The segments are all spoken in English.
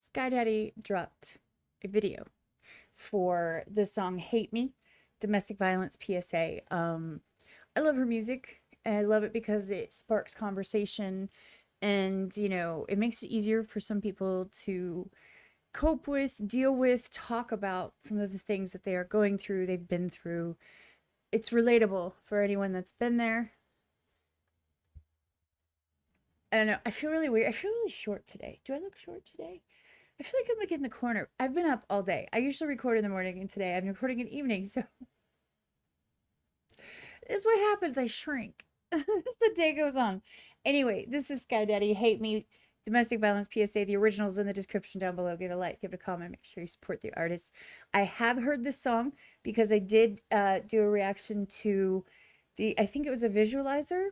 SkyDxddy dropped a video for the song Hate Me, Domestic Violence PSA. I love her music. And I love it because it sparks conversation and, you know, it makes it easier for some people to cope with, deal with, talk about some of the things that they are going through, they've been through. It's relatable for anyone that's been there. I don't know. I feel really weird. I feel really short today. Do I look short today? I feel like I'm like in the corner. I've been up all day. I usually record in the morning, and today I'm recording in the evening. So this is what happens. I shrink as the day goes on. Anyway, this is SkyDxddy. Hate Me, Domestic Violence PSA. The original's in the description down below. Give it a like, give it a comment. Make sure you support the artist. I have heard this song because I did do a reaction to I think it was a visualizer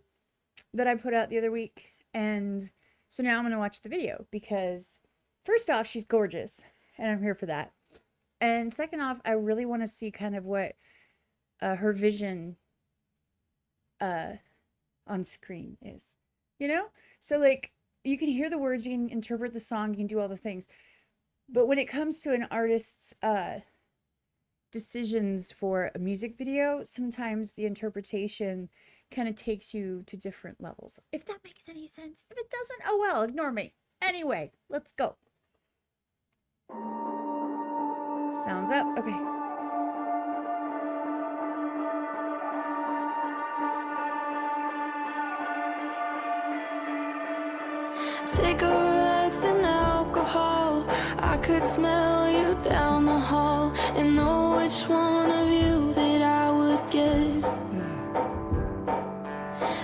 that I put out the other week. And so now I'm going to watch the video because first off, she's gorgeous and I'm here for that. And second off, I really want to see kind of what her vision on screen is, you know? So like you can hear the words, you can interpret the song, you can do all the things. But when it comes to an artist's decisions for a music video, sometimes the interpretation kind of takes you to different levels. If that makes any sense. If it doesn't, oh well, ignore me. Anyway, let's go. Sounds up. Okay. Cigarettes and alcohol, I could smell you down the hall and know which one of you that I would get.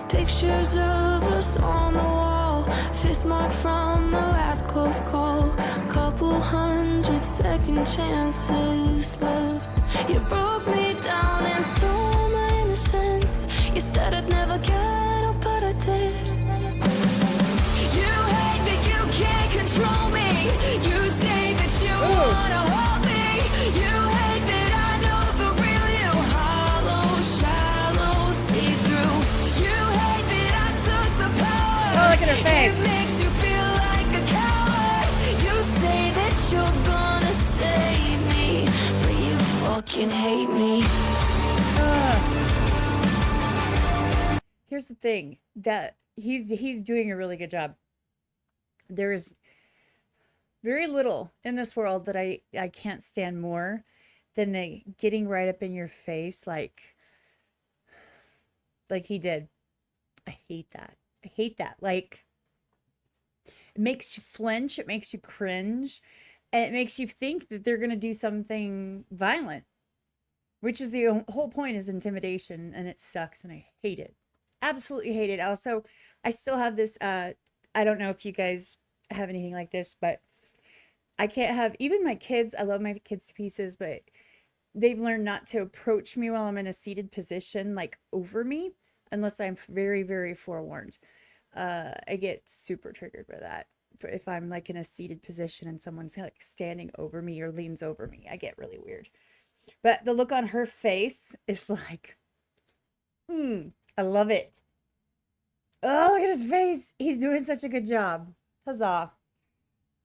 Pictures of us on the wall, fist mark from the last close call. Couple hundred second chances left. You broke me down and stole my innocence. You said I'd never get up, but I did. You hate that you can't control me. You say that you wanna hold me. You hate that I know the real you. Hollow, shallow, see-through. You hate that I took the power. Oh, look at her face. It makes you feel like a coward. You say that you're gonna save me, but you fucking hate me. Here's the thing, that he's doing a really good job. There's very little in this world that I can't stand more than the getting right up in your face like he did. I hate that. I hate that. Like, it makes you flinch, it makes you cringe, and it makes you think that they're going to do something violent, which is the whole point, is intimidation, and it sucks, and I hate it. Absolutely hate it. Also, I still have this, I don't know if you guys have anything like this, but I can't have, even my kids, I love my kids to pieces, but they've learned not to approach me while I'm in a seated position, like over me, unless I'm very, very forewarned. I get super triggered by that. If I'm like in a seated position and someone's like standing over me or leans over me, I get really weird. But the look on her face is like, I love it. Oh, look at his face. He's doing such a good job. Huzzah.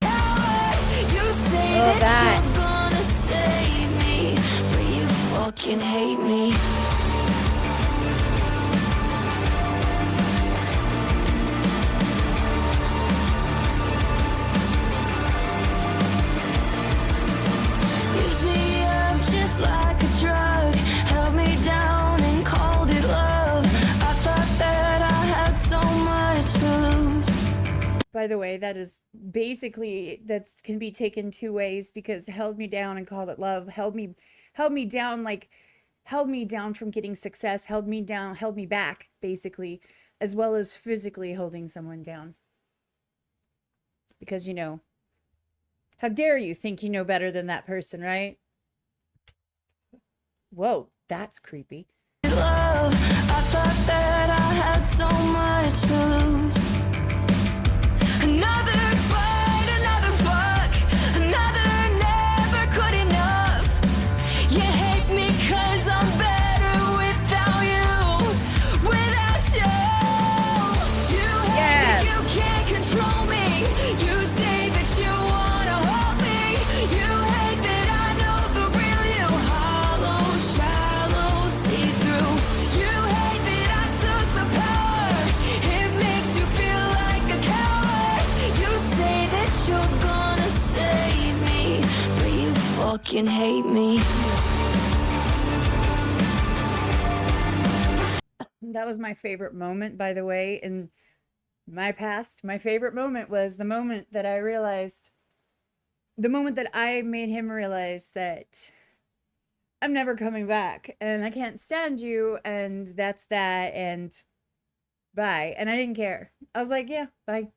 You say that you're gonna save me, but you fucking hate me. Use me up just like a drug, held me down and called it love. I thought that I had so much to lose. By the way, that is basically, that can be taken two ways, because held me down and called it love, held me down, like held me down from getting success, held me down, held me back, basically, as well as physically holding someone down. Because, you know, how dare you think you know better than that person, right? Whoa, that's creepy. Love, I thought that I had so much to lose. Another fight, another fuck, another never good enough. You hate me 'cause I'm better without you, without you. You hate that you can't control me. You say that you wanna hold fucking hate me. That was my favorite moment, by the way, in my past. My favorite moment was the moment that I realized, the moment that I made him realize that I'm never coming back and I can't stand you, and that's that, and bye. And I didn't care. I was like, yeah, bye.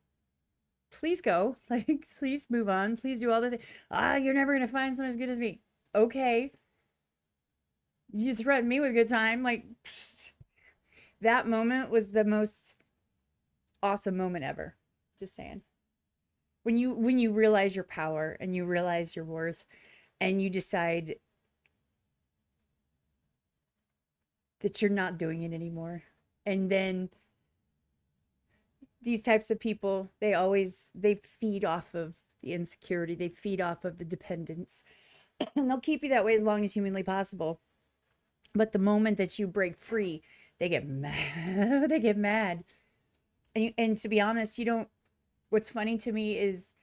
Please go. Like, please move on. Please do all the things. You're never gonna find someone as good as me. Okay. You threatened me with a good time. Like, pfft. That moment was the most awesome moment ever. Just saying. When you realize your power and you realize your worth and you decide that you're not doing it anymore. And then these types of people, they feed off of the insecurity, they feed off of the dependence. And they'll keep you that way as long as humanly possible. But the moment that you break free, they get mad. They get mad. And to be honest, you don't, what's funny to me is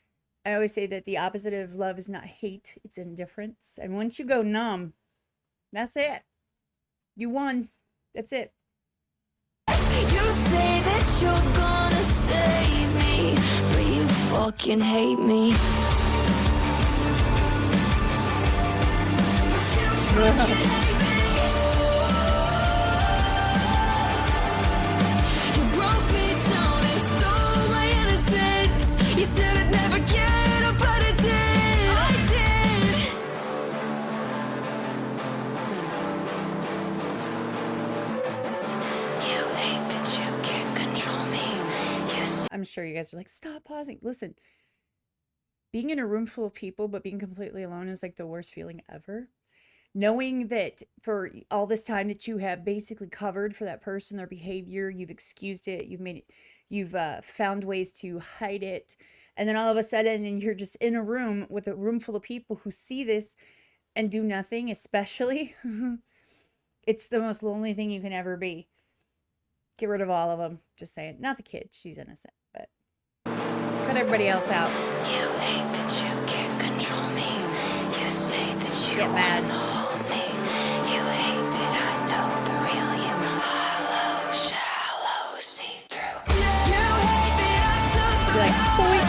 I always say that the opposite of love is not hate, it's indifference. And once you go numb, that's it. You won. That's it. You say that you're gonna save me, but you fucking hate me. You broke me down and stole my innocence. You said I'd never get up, but I did. I did. You hate that you can't control me. Yes. I'm sure you guys are like, stop pausing. Listen, being in a room full of people, but being completely alone is like the worst feeling ever. Knowing that for all this time that you have basically covered for that person, their behavior, you've excused it, you've found ways to hide it. And then all of a sudden, and you're just in a room with a room full of people who see this and do nothing, especially. It's the most lonely thing you can ever be. Get rid of all of them. Just saying. Not the kid. She's innocent. But cut everybody else out. You hate that you can't control me. You say that you Get mad. wanna hold me. You hate that I know the real you. Hollow, shallow, see through. You hate that I took the You're like, power.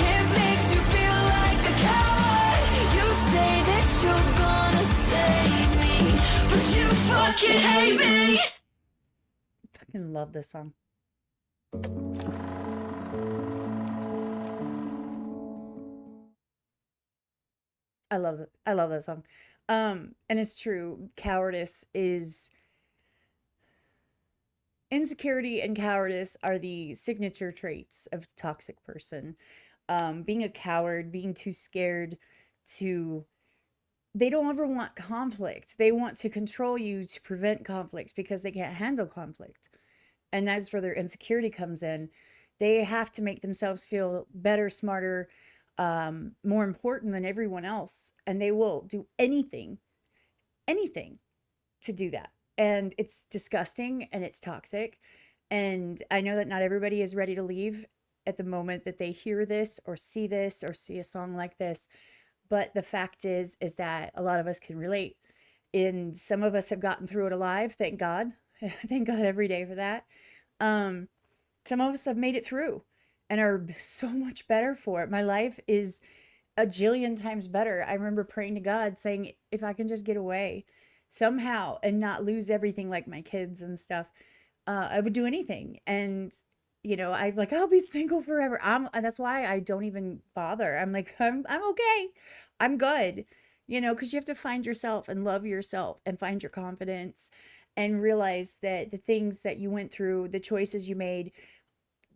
It makes you feel like a coward. You say that you're gonna save me, but you fucking hate me. fucking love this song. I love that song. And it's true. Insecurity and cowardice are the signature traits of a toxic person. Being a coward, being too scared they don't ever want conflict. They want to control you to prevent conflict because they can't handle conflict. And that's where their insecurity comes in. They have to make themselves feel better, smarter, more important than everyone else. And they will do anything to do that. And it's disgusting and it's toxic. And I know that not everybody is ready to leave at the moment that they hear this or see a song like this. But the fact is that a lot of us can relate. And some of us have gotten through it alive. Thank God. Thank God every day for that. Some of us have made it through and are so much better for it. My life is a jillion times better. I remember praying to God saying, if I can just get away somehow and not lose everything like my kids and stuff, I would do anything. And I'm like, I'll be single forever. And that's why I don't even bother. I'm like, I'm okay. I'm good. Because you have to find yourself and love yourself and find your confidence and realize that the things that you went through, the choices you made,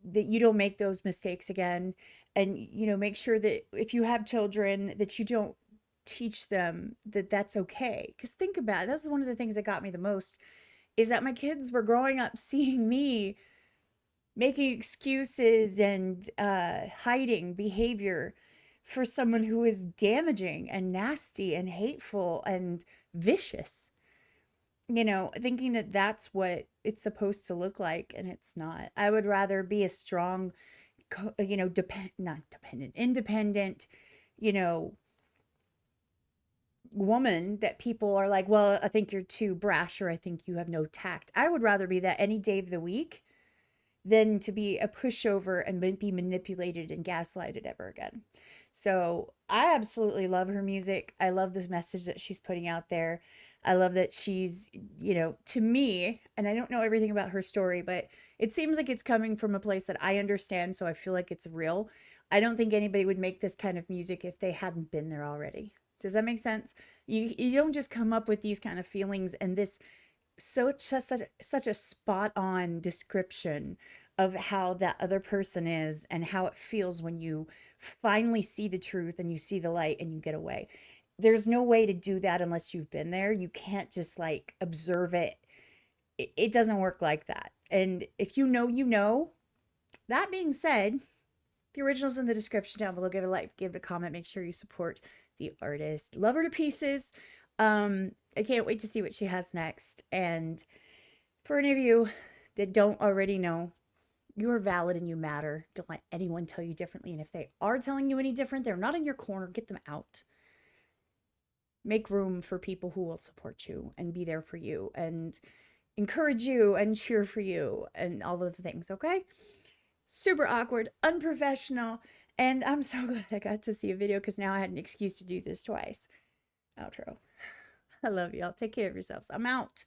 that you don't make those mistakes again. And, make sure that if you have children, that you don't teach them that that's okay. Because think about it. That's one of the things that got me the most is that my kids were growing up seeing me making excuses and hiding behavior for someone who is damaging and nasty and hateful and vicious, thinking that that's what it's supposed to look like, and it's not. I would rather be a strong, independent, woman that people are like, well, I think you're too brash, or I think you have no tact. I would rather be that any day of the week than to be a pushover and be manipulated and gaslighted ever again. So I absolutely love her music. I love this message that she's putting out there. I love that she's, to me, and I don't know everything about her story, but it seems like it's coming from a place that I understand. So I feel like it's real. I don't think anybody would make this kind of music if they hadn't been there already. Does that make sense? You don't just come up with these kind of feelings and this such a spot on description of how that other person is and how it feels when you finally see the truth and you see the light and you get away. There's no way to do that unless you've been there. You can't just like observe it. It doesn't work like that. And if you know, you know. That being said, the original's in the description down below. Give it a like, give it a comment. Make sure you support the artist. Love her to pieces. I can't wait to see what she has next. And for any of you that don't already know, you are valid and you matter. Don't let anyone tell you differently. And if they are telling you any different, they're not in your corner. Get them out. Make room for people who will support you and be there for you and encourage you and cheer for you and all of the things, okay? Super awkward, unprofessional, and I'm so glad I got to see a video because now I had an excuse to do this twice. Outro. I love y'all. Take care of yourselves. I'm out.